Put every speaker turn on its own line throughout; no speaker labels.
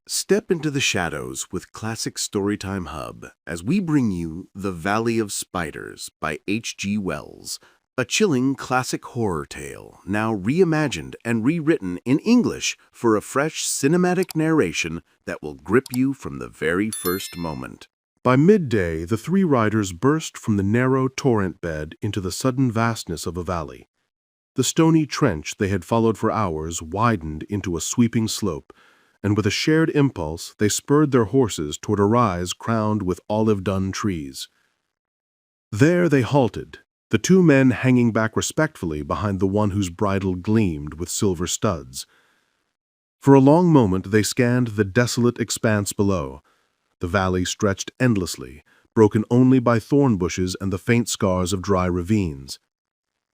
Step into the shadows with Classic Storytime Hub as we bring you The Valley of Spiders by H.G. Wells, a chilling classic horror tale now reimagined and rewritten in English for a fresh cinematic narration that will grip you from the very first moment. By midday, the three riders burst from the narrow torrent bed into the sudden vastness of a valley. The stony trench they had followed for hours widened into a sweeping slope, and with a shared impulse they spurred their horses toward a rise crowned with olive-dun trees. There they halted, the two men hanging back respectfully behind the one whose bridle gleamed with silver studs. For a long moment they scanned the desolate expanse below. The valley stretched endlessly, broken only by thorn bushes and the faint scars of dry ravines.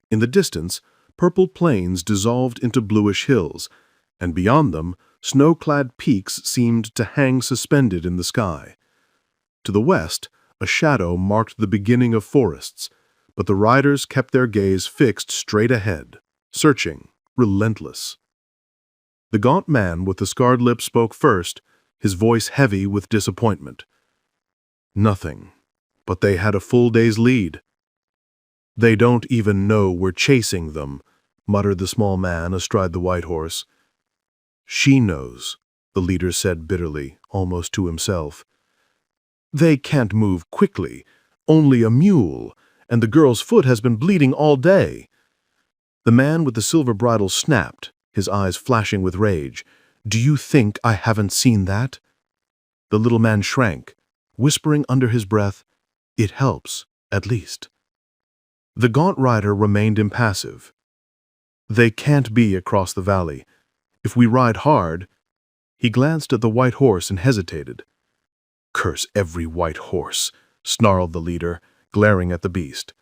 In the distance, purple plains dissolved into bluish hills, and beyond them, snow-clad peaks seemed to hang suspended in the sky. To the west, a shadow marked the beginning of forests, but the riders kept their gaze fixed straight ahead, searching, relentless. The gaunt man with the scarred lips spoke first, his voice heavy with disappointment. Nothing, but they had a full day's lead. "They don't even know we're chasing them," muttered the small man astride the white horse. "She knows," the leader said bitterly, almost to himself. "They can't move quickly, only a mule, and the girl's foot has been bleeding all day." The man with the silver bridle snapped, his eyes flashing with rage. "Do you think I haven't seen that?" The little man shrank, whispering under his breath, "It helps, at least." The gaunt rider remained impassive. "They can't be across the valley. If we ride hard—" He glanced at the white horse and hesitated. "Curse every white horse," snarled the leader, glaring at the beast.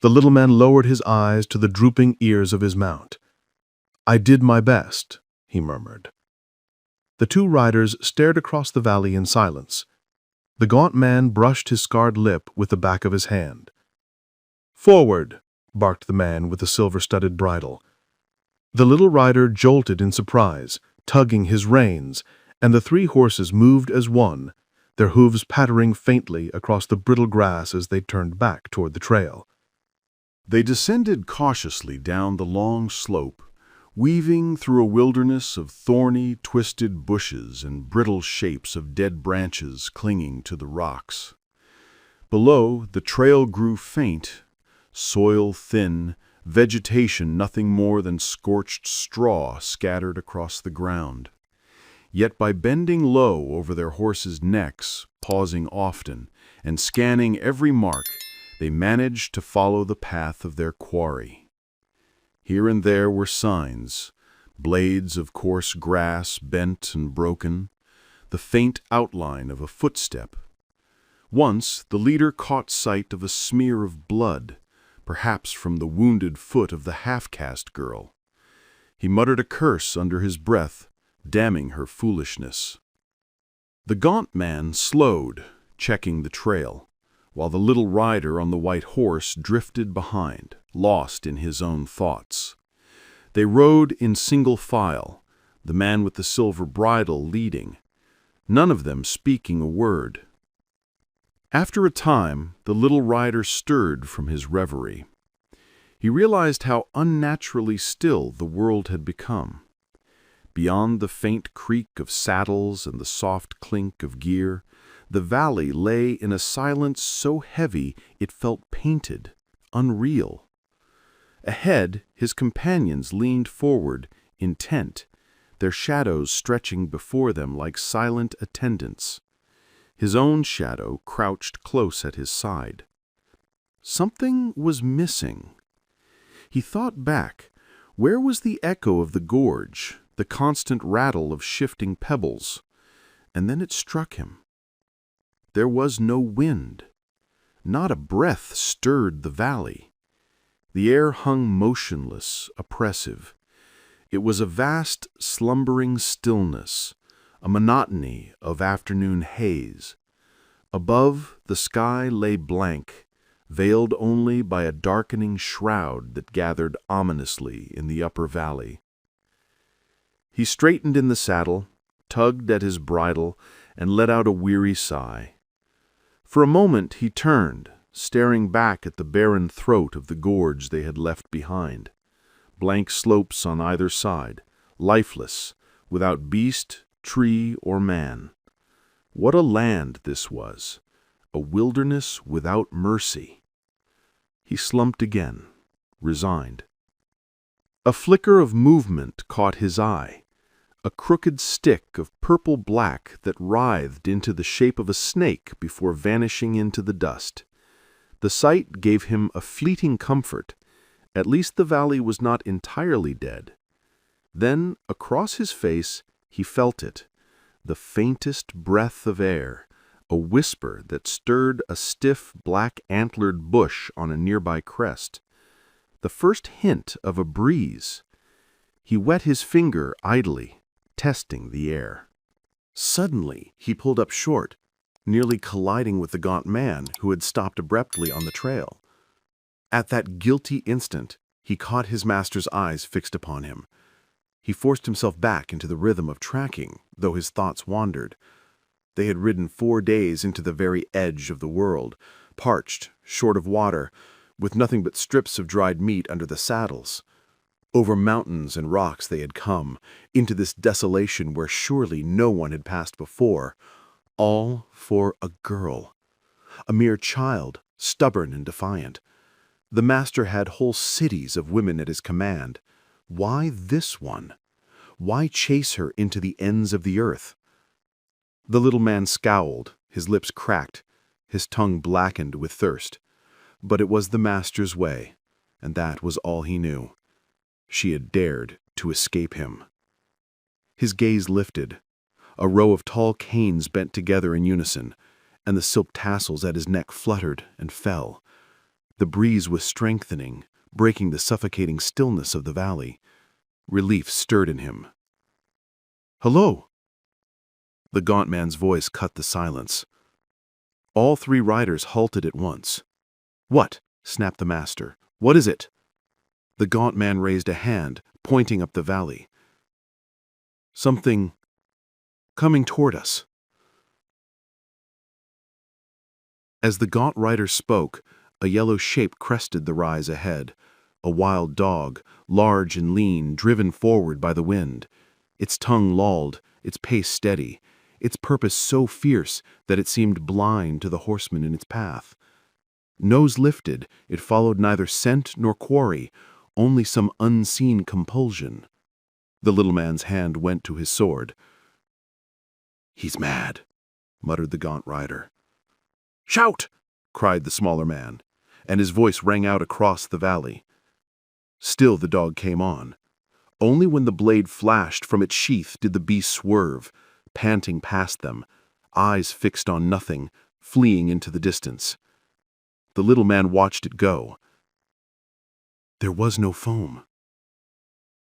The little man lowered his eyes to the drooping ears of his mount. "I did my best," he murmured. The two riders stared across the valley in silence. The gaunt man brushed his scarred lip with the back of his hand. "Forward!" barked the man with the silver-studded bridle. The little rider jolted in surprise, tugging his reins, and the three horses moved as one, their hooves pattering faintly across the brittle grass as they turned back toward the trail. They descended cautiously down the long slope, weaving through a wilderness of thorny, twisted bushes and brittle shapes of dead branches clinging to the rocks. Below, the trail grew faint, soil thin, vegetation nothing more than scorched straw scattered across the ground. Yet by bending low over their horses' necks, pausing often, and scanning every mark, they managed to follow the path of their quarry. Here and there were signs, blades of coarse grass bent and broken, the faint outline of a footstep. Once the leader caught sight of a smear of blood, perhaps from the wounded foot of the half-caste girl. He muttered a curse under his breath, damning her foolishness. The gaunt man slowed, checking the trail, while the little rider on the white horse drifted behind, lost in his own thoughts. They rode in single file, the man with the silver bridle leading, none of them speaking a word. After a time, the little rider stirred from his reverie. He realized how unnaturally still the world had become. Beyond the faint creak of saddles and the soft clink of gear, the valley lay in a silence so heavy it felt painted, unreal. Ahead, his companions leaned forward, intent, their shadows stretching before them like silent attendants. His own shadow crouched close at his side. Something was missing. He thought back. Where was the echo of the gorge, the constant rattle of shifting pebbles? And then it struck him. There was no wind. Not a breath stirred the valley. The air hung motionless, oppressive. It was a vast, slumbering stillness, a monotony of afternoon haze. Above, the sky lay blank, veiled only by a darkening shroud that gathered ominously in the upper valley. He straightened in the saddle,
tugged at his bridle, and let out a weary sigh. For a moment he turned, staring back at the barren throat of the gorge they had left behind. Blank slopes on either side, lifeless, without beast, tree, or man. What a land this was, a wilderness without mercy. He slumped again, resigned. A flicker of movement caught his eye, a crooked stick of purple-black that writhed into the shape of a snake before vanishing into the dust. The sight gave him a fleeting comfort. At least the valley was not entirely dead. Then, across his face, he felt it, the faintest breath of air, a whisper that stirred a stiff, black-antlered bush on a nearby crest. The first hint of a breeze. He wet his finger idly, testing the air. Suddenly, he pulled up short, nearly colliding with the gaunt man who had stopped abruptly on the trail. At that guilty instant, he caught his master's eyes fixed upon him. He forced himself back into the rhythm of tracking, though his thoughts wandered. They had ridden 4 days into the very edge of the world, parched, short of water, with nothing but strips of dried meat under the saddles. Over mountains and rocks they had come, into this desolation where surely no one had passed before, all for a girl. A mere child, stubborn and defiant. The master had whole cities of women at his command. Why this one? Why chase her into the ends of the earth? The little man scowled, his lips cracked, his tongue blackened with thirst. But it was the master's way, and that was all he knew. She had dared to escape him. His gaze lifted. A row of tall canes bent together in unison, and the silk tassels at his neck fluttered and fell. The breeze was strengthening, breaking the suffocating stillness of the valley. Relief stirred in him. "Hello!" The gaunt man's voice cut the silence. All 3 riders halted at once. "What?" snapped the master. "What is it?" The gaunt man raised a hand, pointing up the valley. "Something coming toward us." As the gaunt rider spoke, a yellow shape crested the rise ahead. A wild dog, large and lean, driven forward by the wind. Its tongue lolled, its pace steady, its purpose so fierce that it seemed blind to the horseman in its path. Nose lifted, it followed neither scent nor quarry, only some unseen compulsion. The little man's hand went to his sword. "He's mad," muttered the gaunt rider. "Shout!" cried the smaller man, and his voice rang out across the valley. Still the dog came on. Only when the blade flashed from its sheath did the beast swerve, panting past them, eyes fixed on nothing, fleeing into the distance. The little man watched it go. "There was no foam,"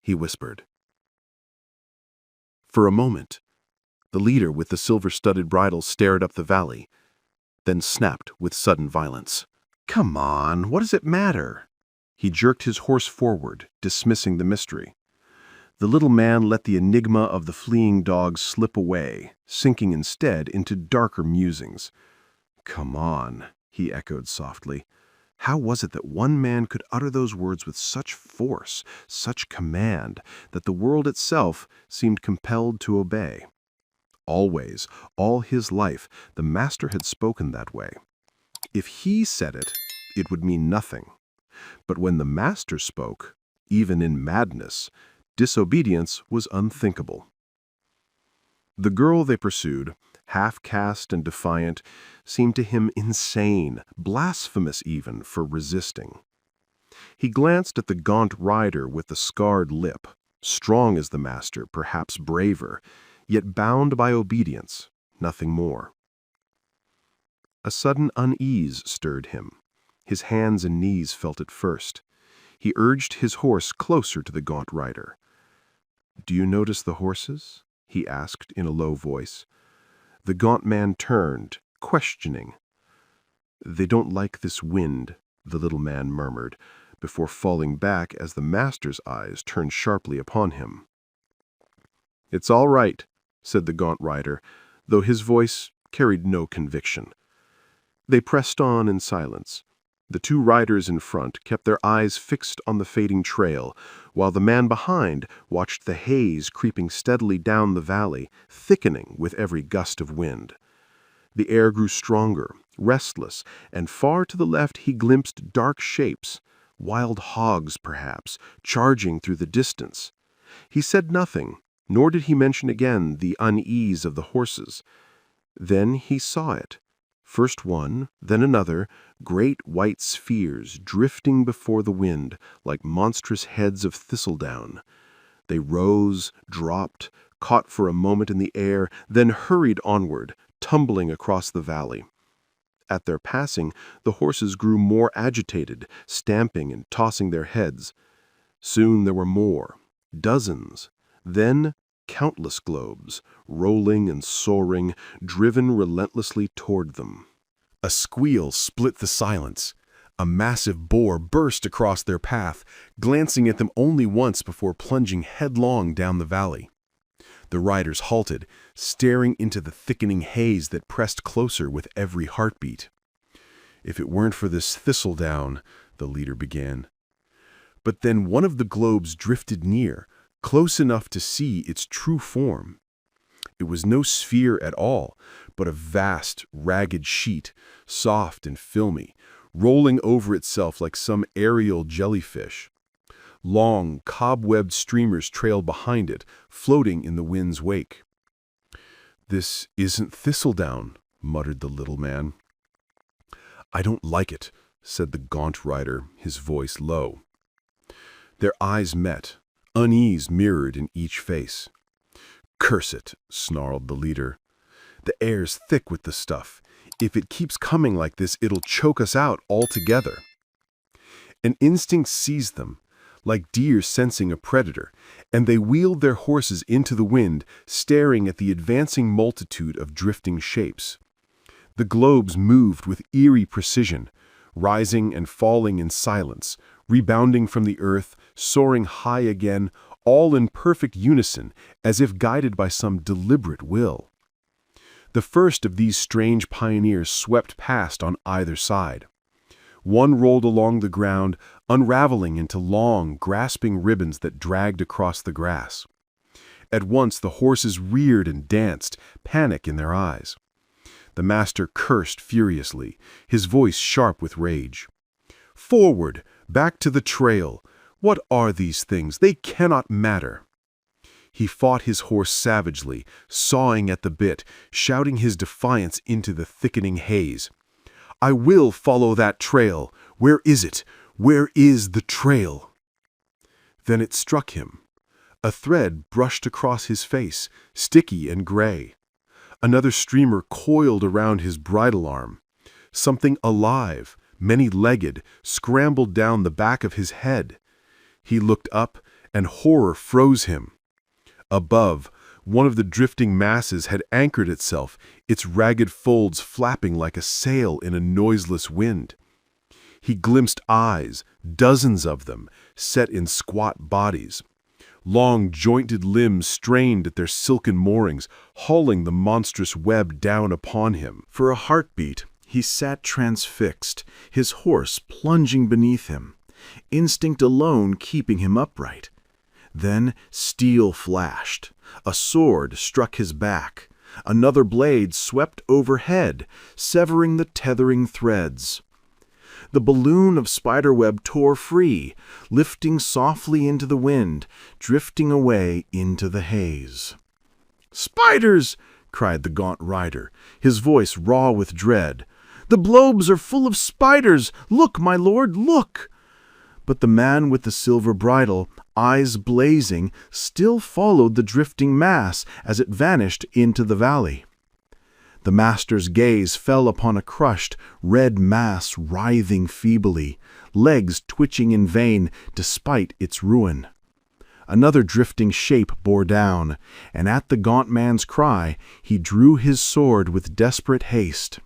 he whispered. For a moment, the leader with the silver-studded bridle stared up the valley, then snapped with sudden violence. "Come on, what does it matter?" He jerked his horse forward, dismissing the mystery. The little man let the enigma of the fleeing dog slip away, sinking instead into darker musings. "Come on," he echoed softly. How was it that one man could utter those words with such force, such command, that the world itself seemed compelled to obey? Always, all his life, the master had spoken that way. If he said it, it would mean nothing. But when the master spoke, even in madness, disobedience was unthinkable. The girl they pursued, half-caste and defiant, seemed to him insane, blasphemous even, for resisting. He glanced at the gaunt rider with the scarred lip, strong as the master, perhaps braver, yet bound by obedience, nothing more. A sudden unease stirred him. His hands and knees felt it first. He urged his horse closer to the gaunt rider. "Do you notice the horses?" he asked in a low voice. The gaunt man turned, questioning. "They don't like this wind," the little man murmured, before falling back as the master's eyes turned sharply upon him. "It's all right,"
said the gaunt rider, though his voice carried no conviction. They pressed on in silence. The two riders in front kept their eyes fixed on the fading trail, while the man behind watched the haze creeping steadily down the valley, thickening with every gust of wind. The air grew stronger, restless, and far to the left he glimpsed dark shapes, wild hogs perhaps, charging through the distance. He said nothing, nor did he mention again the unease of the horses. Then he saw it. First one, then another, great white spheres drifting before the wind like monstrous heads of thistledown. They rose, dropped, caught for a moment in the air, then hurried onward, tumbling across the valley. At their passing, the horses grew more agitated, stamping and tossing their heads. Soon there were more, dozens, then countless globes, rolling and soaring, driven relentlessly toward them.
A squeal split the silence. A massive boar burst across their path, glancing at them only once before plunging headlong down the valley. The riders halted, staring into the thickening haze that pressed closer with every heartbeat. "If it weren't for this thistledown," the leader began. But then one of the globes drifted near, close enough to see its true form. It was no sphere at all, but a vast, ragged sheet, soft and filmy, rolling over itself like some aerial jellyfish. Long, cobwebbed streamers trailed behind it, floating in the wind's wake. "This isn't thistledown," muttered the little man. "I don't like it," said the gaunt rider, his voice low. Their eyes met, unease mirrored in each face. "Curse it," snarled the leader. "The air's thick with the stuff. If it keeps coming like this, it'll choke us out altogether." An instinct seized them, like deer sensing a predator, and they wheeled their horses into the wind, staring at the advancing multitude of drifting shapes. The globes moved with eerie precision, rising and falling in silence, rebounding from the earth, soaring high again, all in perfect unison, as if guided by some deliberate will. The first of these strange pioneers swept past on either side. One rolled along the ground, unraveling into long, grasping ribbons that dragged across the grass. At once the horses reared and danced, panic in their eyes. The master cursed furiously, his voice sharp with rage. "Forward, back to the trail! What are these things? They cannot matter!" He fought his horse savagely, sawing at the bit, shouting his defiance into the thickening haze. "I will follow that trail! Where is it? Where is the trail?" Then it struck him. A thread brushed across his face, sticky and gray. Another streamer coiled around his bridle arm. Something alive, many-legged, scrambled down the back of his head. He looked up, and horror froze him. Above, one of the drifting masses had anchored itself, its ragged folds flapping like a sail in a noiseless wind. He glimpsed eyes, dozens of them, set in squat bodies. Long, jointed limbs strained at their silken moorings, hauling the monstrous web down upon him. For a heartbeat, he sat transfixed, his horse plunging beneath him, instinct alone keeping him upright. Then steel flashed. A sword struck his back. Another blade swept overhead, severing the tethering threads. The balloon of spiderweb tore free, lifting softly into the wind, drifting away into the haze. "Spiders!" cried the gaunt rider, his voice raw with dread. "The globes are full of spiders! Look, my lord, look!" But the man with the silver bridle, eyes blazing, still followed the drifting mass as it vanished into the valley. The master's gaze fell upon a crushed, red mass writhing feebly, legs twitching in vain despite its ruin. Another drifting shape bore down, and at the gaunt man's cry, he drew his sword with desperate haste.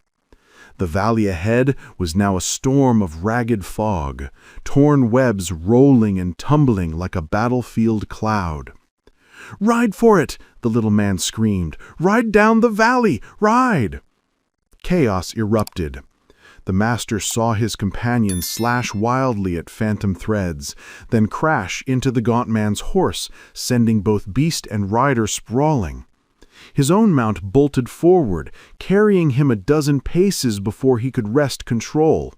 The valley ahead was now a storm of ragged fog, torn webs rolling and tumbling like a battlefield cloud.
"Ride for it!" the little man screamed. "Ride down the valley! Ride!" Chaos erupted. The master saw his companion slash wildly at phantom threads, then crash into the gaunt man's horse, sending both beast and rider sprawling. His own mount bolted forward, carrying him a dozen paces before he could wrest control.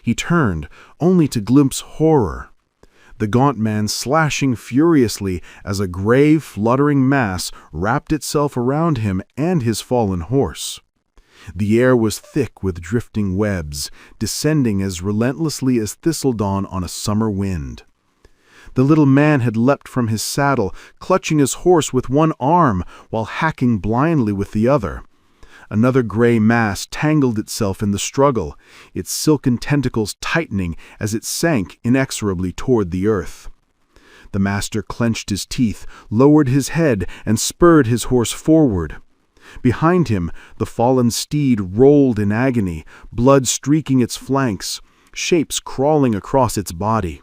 He turned, only to glimpse horror. The gaunt man slashing furiously as a gray, fluttering mass wrapped itself around him and his fallen horse. The air was thick with drifting webs, descending as relentlessly as thistledown on a summer wind. The little man had leapt from his saddle, clutching his horse with one arm while hacking blindly with the other. Another gray mass tangled itself in the struggle, its silken tentacles tightening as it sank inexorably toward the earth. The master clenched his teeth, lowered his head, and spurred his horse forward. Behind him, the fallen steed rolled in agony, blood streaking its flanks, shapes crawling across its body.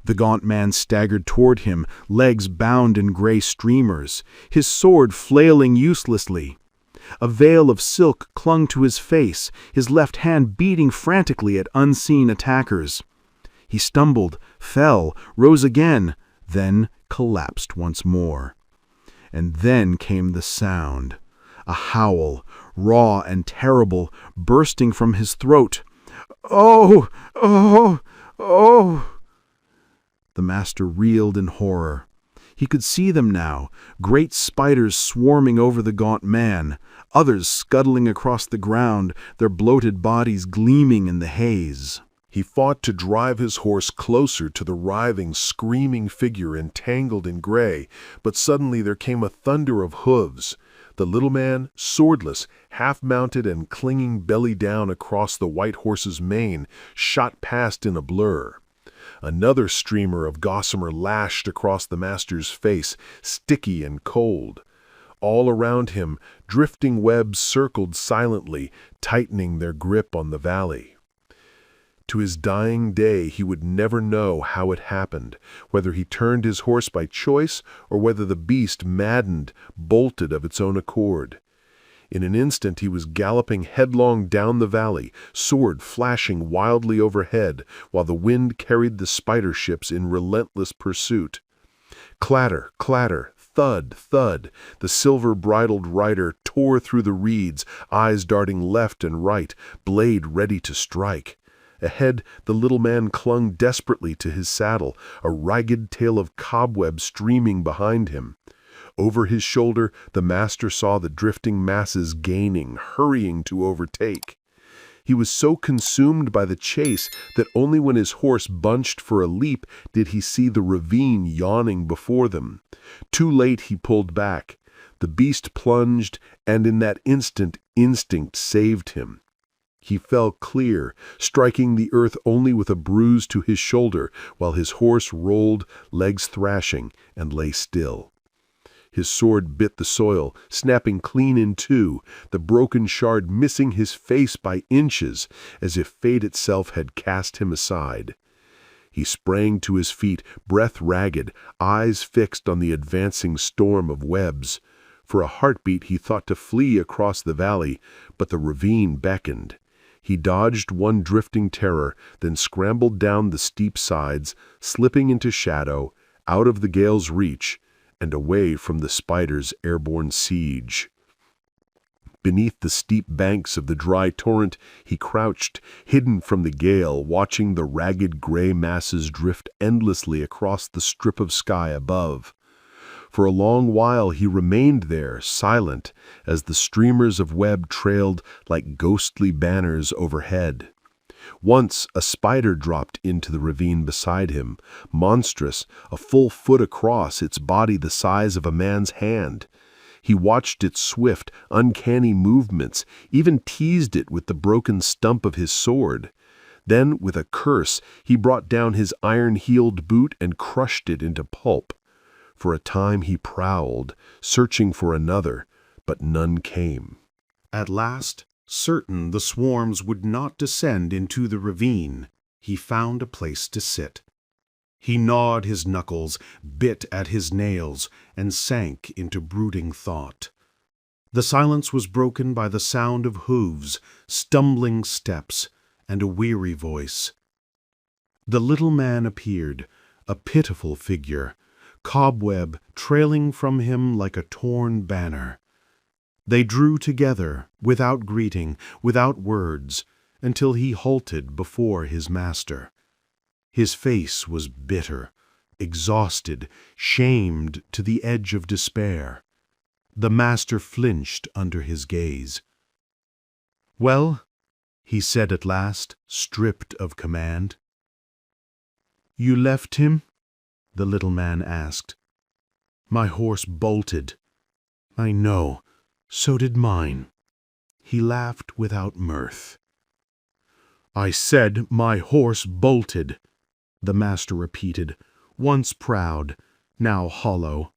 The gaunt man staggered toward him, legs bound in gray streamers, his sword flailing uselessly. A veil of silk clung to his face, his left hand beating frantically at unseen attackers. He stumbled, fell, rose again, then collapsed once more. And then came the sound. A howl, raw and terrible, bursting from his throat. "Oh! Oh! Oh!" The master reeled in horror. He could see them now, great spiders swarming over the gaunt man, others scuttling across the ground, their bloated bodies gleaming in the haze.
He fought to drive his horse closer to the writhing, screaming figure entangled in gray, but suddenly there came a thunder of hooves. The little man, swordless, half-mounted and clinging belly down across the white horse's mane, shot past in a blur. Another streamer of gossamer lashed across the master's face, sticky and cold. All around him, drifting webs circled silently, tightening their grip on the valley. To his dying day, he would never know how it happened, whether he turned his horse by choice or whether the beast, maddened, bolted of its own accord. In an instant he was galloping headlong down the valley, sword flashing wildly overhead, while the wind carried the spider ships in relentless pursuit. Clatter, clatter, thud, thud, the silver-bridled rider tore through the reeds, eyes darting left and right, blade ready to strike. Ahead, the little man clung desperately to his saddle, a ragged tail of cobweb streaming behind him. Over his shoulder, the master saw the drifting masses gaining, hurrying to overtake. He was so consumed by the chase that only when his horse bunched for a leap did he see the ravine yawning before them. Too late he pulled back. The beast plunged, and in that instant, instinct saved him. He fell clear, striking the earth only with a bruise to his shoulder, while his horse rolled, legs thrashing, and lay still. His sword bit the soil, snapping clean in two, the broken shard missing his face by inches, as if fate itself had cast him aside. He sprang to his feet, breath ragged, eyes fixed on the advancing storm of webs. For a heartbeat he thought to flee across the valley, but the ravine beckoned. He dodged one drifting terror, then scrambled down the steep sides, slipping into shadow, out of the gale's reach, and away from the spider's airborne siege. Beneath the steep banks of the dry torrent, he crouched, hidden from the gale, watching the ragged gray masses drift endlessly across the strip of sky above. For a long while he remained there, silent, as the streamers of web trailed like ghostly banners overhead. Once a spider dropped into the ravine beside him, monstrous, a full foot across, its body the size of a man's hand. He watched its swift, uncanny movements, even teased it with the broken stump of his sword. Then, with a curse, he brought down his iron-heeled boot and crushed it into pulp. For a time he prowled, searching for another, but none came.
At last, certain the swarms would not descend into the ravine, he found a place to sit.
He gnawed his knuckles, bit at his nails, and sank into brooding thought. The silence was broken by the sound of hooves, stumbling steps, and a weary voice. The little man appeared, a pitiful figure, cobweb trailing from him like a torn banner. They drew together, without greeting, without words, until he halted before his master. His face was bitter, exhausted, shamed to the edge of despair. The master flinched under his gaze. "Well," he said at last, stripped of command. "You left him?" the little man asked. "My horse bolted." "I know. So did mine." He laughed without mirth. "I said my horse bolted," the master repeated, once proud, now hollow.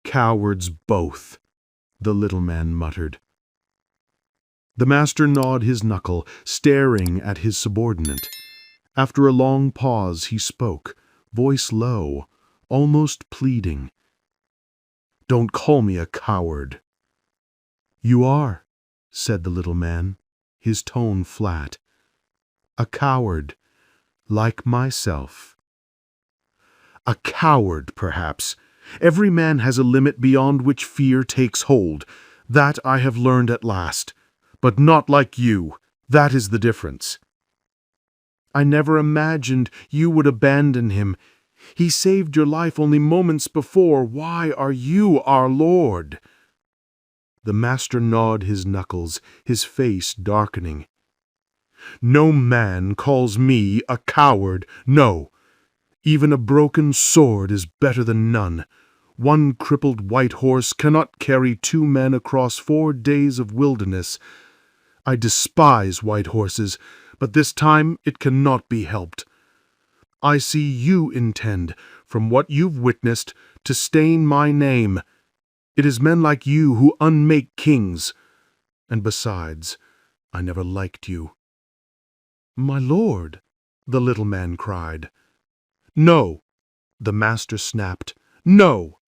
"Cowards both," the little man muttered. The master gnawed his knuckle, staring at his subordinate. After a long pause he spoke, voice low, almost pleading. "Don't call me a coward." "You are," said the little man, his tone flat. "A coward, like myself." "A coward, perhaps. Every man has a limit beyond which fear takes hold. That I have learned at last. But not like you. That is the difference." "I never imagined you would abandon him. He saved your life only moments before. Why are you our lord?" The master gnawed his knuckles, his face darkening. "No man calls me a coward, no. Even a broken sword is better than none. One crippled white horse cannot carry 2 men across 4 days of wilderness. I despise white horses, but this time it cannot be helped. I see you intend, from what you've witnessed, to stain my name. It is men like you who unmake kings. And besides, I never liked you." "My lord," the little man cried. "No," the master snapped. "No!"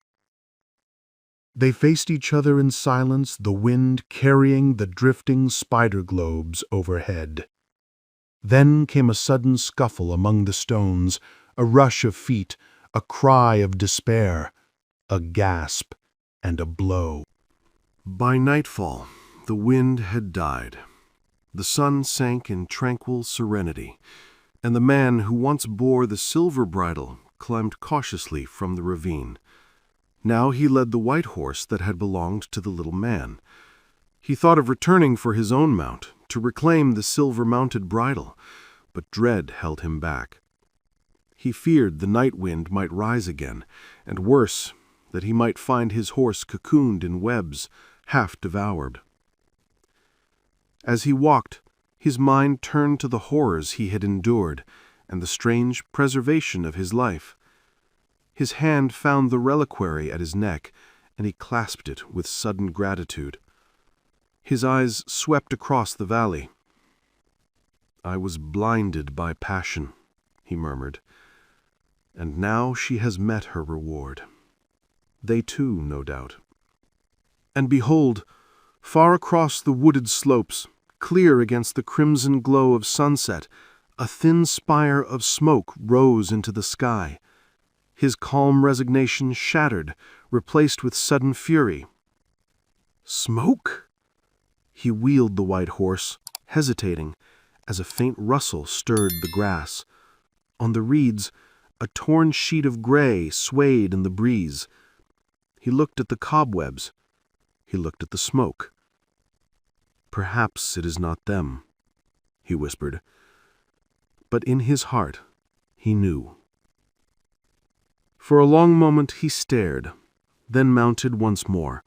They faced each other in silence, the wind carrying the drifting spider globes overhead. Then came a sudden scuffle among the stones, a rush of feet, a cry of despair, a gasp, and a blow.
By nightfall, the wind had died. The sun sank in tranquil serenity, and the man who once bore the silver bridle climbed cautiously from the ravine. Now he led the white horse that had belonged to the little man. He thought of returning for his own mount, to reclaim the silver-mounted bridle, but dread held him back. He feared the night wind might rise again, and worse, that he might find his horse cocooned in webs, half devoured. As he walked, his mind turned to the horrors he had endured and the strange preservation of his life. His hand found the reliquary at his neck, and he clasped it with sudden gratitude. His eyes swept across the valley. "I was blinded by passion," he murmured, "and now she has met her reward. They too, no doubt." And behold, far across the wooded slopes, clear against the crimson glow of sunset, a thin spire of smoke rose into the sky. His calm resignation shattered, replaced with sudden fury. "Smoke?" He wheeled the white horse, hesitating, as a faint rustle stirred the grass. On the reeds, a torn sheet of gray swayed in the breeze. He looked at the cobwebs. He looked at the smoke. "Perhaps it is not them," he whispered. But in his heart, he knew. For a long moment he stared, then mounted once more.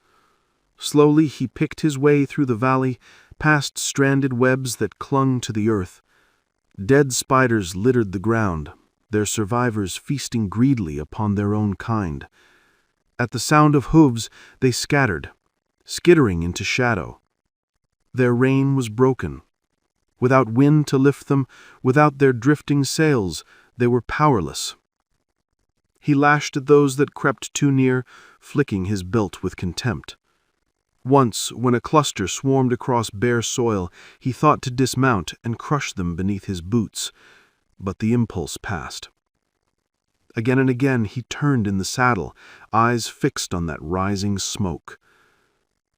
Slowly he picked his way through the valley, past stranded webs that clung to the earth. Dead spiders littered the ground, their survivors feasting greedily upon their own kind. At the sound of hooves they scattered, skittering into shadow. Their rein was broken. Without wind to lift them, without their drifting sails, they were powerless,
He lashed at those that crept too near, flicking his belt with contempt. Once, when a cluster swarmed across bare soil, he thought to dismount and crush them beneath his boots, but the impulse passed. Again and again he turned in the saddle, eyes fixed on that rising smoke.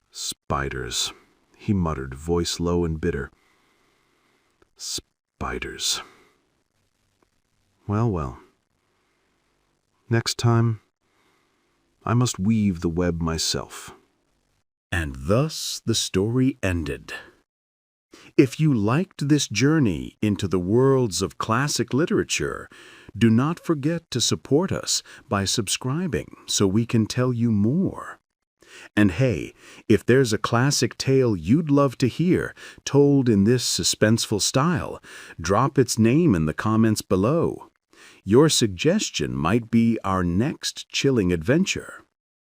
"Spiders," he muttered, voice low and bitter. "Spiders. Well, well. Next time, I must weave the web myself."
And thus the story ended. If you liked this journey into the worlds of classic literature, do not forget to support us by subscribing so we can tell you more. And hey, if there's a classic tale you'd love to hear told in this suspenseful style, drop its name in the comments below. Your suggestion might be our next chilling adventure.